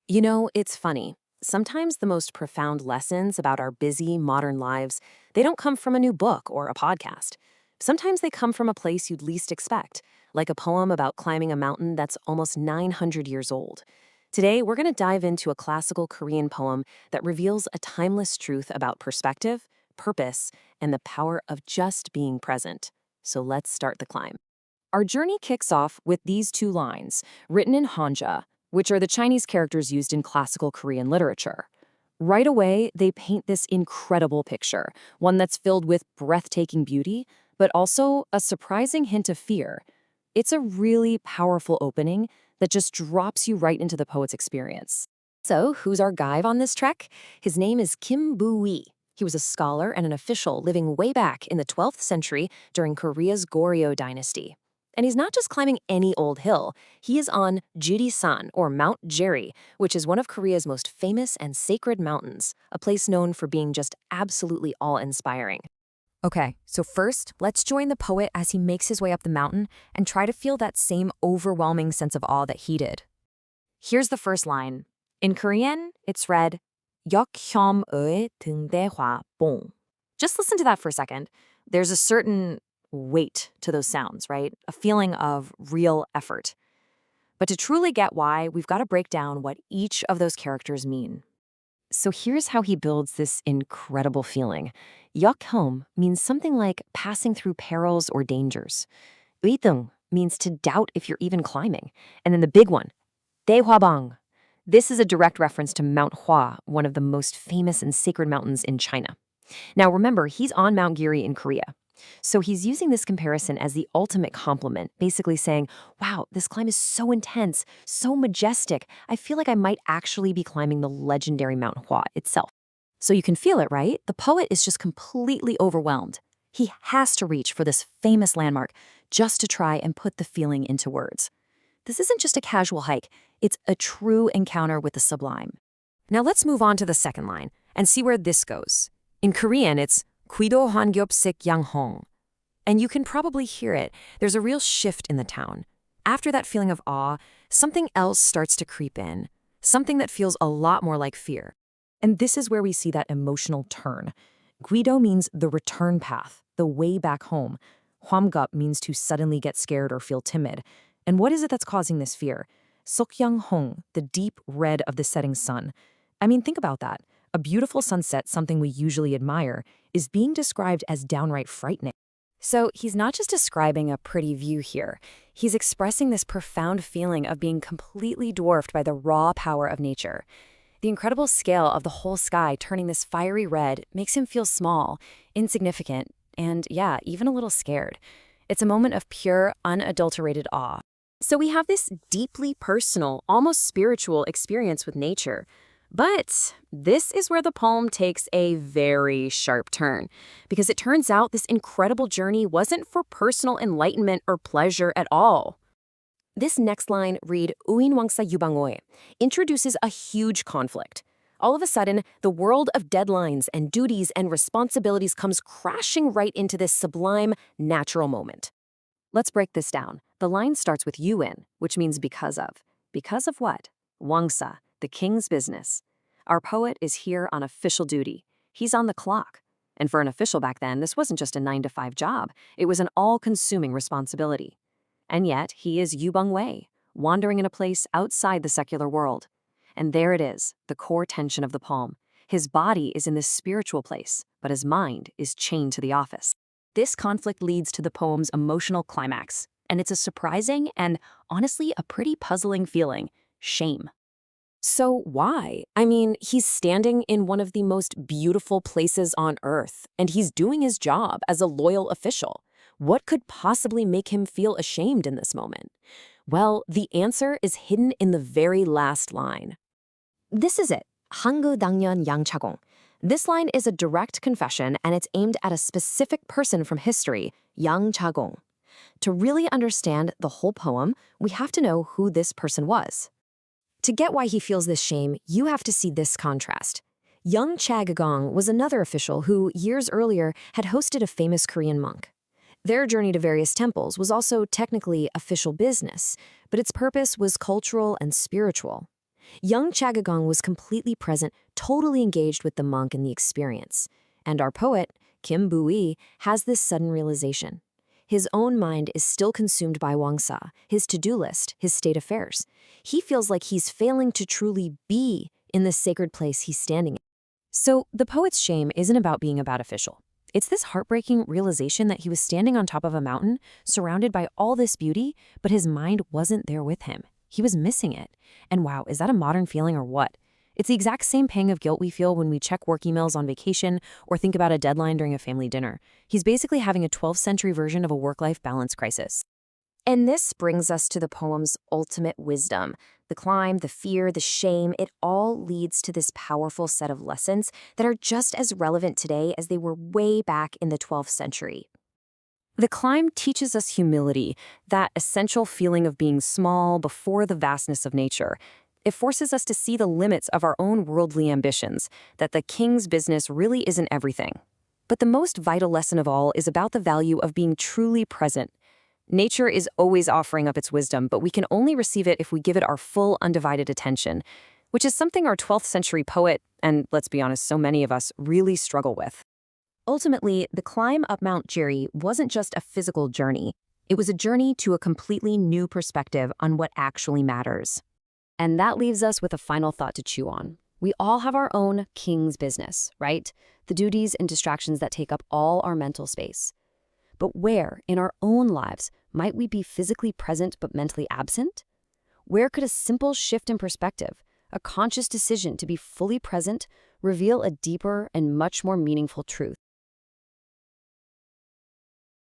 You know, it's funny. Sometimes the most profound lessons about our busy modern lives, they don't come from a new book or a podcast. Sometimes they come from a place you'd least expect, like a poem about climbing a mountain that's almost 900 years old. Today, we're going to dive into a classical Korean poem that reveals a timeless truth about perspective, purpose, and the power of just being present. So let's start the climb. Our journey kicks off with these two lines, written in Hanja, which are the Chinese characters used in classical Korean literature. Right away, they paint this incredible picture, one that's filled with breathtaking beauty, but also a surprising hint of fear. It's a really powerful opening that just drops you right into the poet's experience. So, who's our guide on this trek? His name is Kim Bu-sik. He was a scholar and an official living way back in the 12th century during Korea's Goryeo Dynasty. And he's not just climbing any old hill. He is on Jiri-san, or Mount Jiri, which is one of Korea's most famous and sacred mountains, a place known for being just absolutely awe-inspiring. Okay, so first, let's join the poet as he makes his way up the mountain and try to feel that same overwhelming sense of awe that he did. Here's the first line. In Korean, it's read, 역혐의 등대화 봉. Just listen to that for a second. There's a certain weight to those sounds, right? A feeling of real effort. But to truly get why, we've got to break down what each of those characters mean. So here's how he builds this incredible feeling. 역혐 means something like passing through perils or dangers. 의등 means to doubt if you're even climbing. And then the big one, 대화봉. This is a direct reference to Mount Hua, one of the most famous and sacred mountains in China. Now remember, he's on Mount Giri in Korea. So he's using this comparison as the ultimate compliment, basically saying, wow, this climb is so intense, so majestic. I feel like I might actually be climbing the legendary Mount Hua itself. So you can feel it, right? The poet is just completely overwhelmed. He has to reach for this famous landmark just to try and put the feeling into words. This isn't just a casual hike. It's a true encounter with the sublime. Now let's move on to the second line and see where this goes. In Korean, it's Guido Hangyopsik Yanghong. And you can probably hear it. There's a real shift in the town. After that feeling of awe, something else starts to creep in, something that feels a lot more like fear. And this is where we see that emotional turn. Guido means the return path, the way back home. Hwamgup means to suddenly get scared or feel timid. And what is it that's causing this fear? Sokyanghong, the deep red of the setting sun. I mean, think about that. A beautiful sunset, something we usually admire, is being described as downright frightening. So he's not just describing a pretty view here. He's expressing this profound feeling of being completely dwarfed by the raw power of nature. The incredible scale of the whole sky turning this fiery red makes him feel small, insignificant, and yeah, even a little scared. It's a moment of pure, unadulterated awe. So we have this deeply personal, almost spiritual experience with nature. But this is where the poem takes a very sharp turn, because it turns out this incredible journey wasn't for personal enlightenment or pleasure at all. This next line, read Uin wangsa yubangoe, introduces a huge conflict. All of a sudden, the world of deadlines and duties and responsibilities comes crashing right into this sublime, natural moment. Let's break this down. The line starts with yuin, which means because of. Because of what? Wangsa, the king's business. Our poet is here on official duty. He's on the clock. And for an official back then, this wasn't just a 9-to-5 job. It was an all-consuming responsibility. And yet, he is Yubang Wei, wandering in a place outside the secular world. And there it is, the core tension of the poem. His body is in this spiritual place, but his mind is chained to the office. This conflict leads to the poem's emotional climax, and it's a surprising and, honestly, a pretty puzzling feeling: shame. So why? I mean, he's standing in one of the most beautiful places on earth, and he's doing his job as a loyal official. What could possibly make him feel ashamed in this moment? Well, the answer is hidden in the very last line. This is it, Hanggu Dangyeon Yangchagong. This line is a direct confession, and it's aimed at a specific person from history, Yang Chagong. To really understand the whole poem, we have to know who this person was. To get why he feels this shame, you have to see this contrast. Yang Chagagong was another official who, years earlier, had hosted a famous Korean monk. Their journey to various temples was also technically official business, but its purpose was cultural and spiritual. Young Chagagong was completely present, totally engaged with the monk and the experience. And our poet, Kim Bu-sik, has this sudden realization. His own mind is still consumed by Wangsa, his to-do list, his state affairs. He feels like he's failing to truly be in the sacred place he's standing in. So the poet's shame isn't about being a bad official. It's this heartbreaking realization that he was standing on top of a mountain, surrounded by all this beauty, but his mind wasn't there with him. He was missing it. And wow, is that a modern feeling or what? It's the exact same pang of guilt we feel when we check work emails on vacation or think about a deadline during a family dinner. He's basically having a 12th century version of a work-life balance crisis. And this brings us to the poem's ultimate wisdom. The climb, the fear, the shame, it all leads to this powerful set of lessons that are just as relevant today as they were way back in the 12th century. The climb teaches us humility, that essential feeling of being small before the vastness of nature. It forces us to see the limits of our own worldly ambitions, that the king's business really isn't everything. But the most vital lesson of all is about the value of being truly present. Nature is always offering up its wisdom, but we can only receive it if we give it our full, undivided attention, which is something our 12th century poet, and let's be honest, so many of us, really struggle with. Ultimately, the climb up Mount Jiri wasn't just a physical journey. It was a journey to a completely new perspective on what actually matters. And that leaves us with a final thought to chew on. We all have our own king's business, right? The duties and distractions that take up all our mental space. But where, in our own lives, might we be physically present but mentally absent? Where could a simple shift in perspective, a conscious decision to be fully present, reveal a deeper and much more meaningful truth?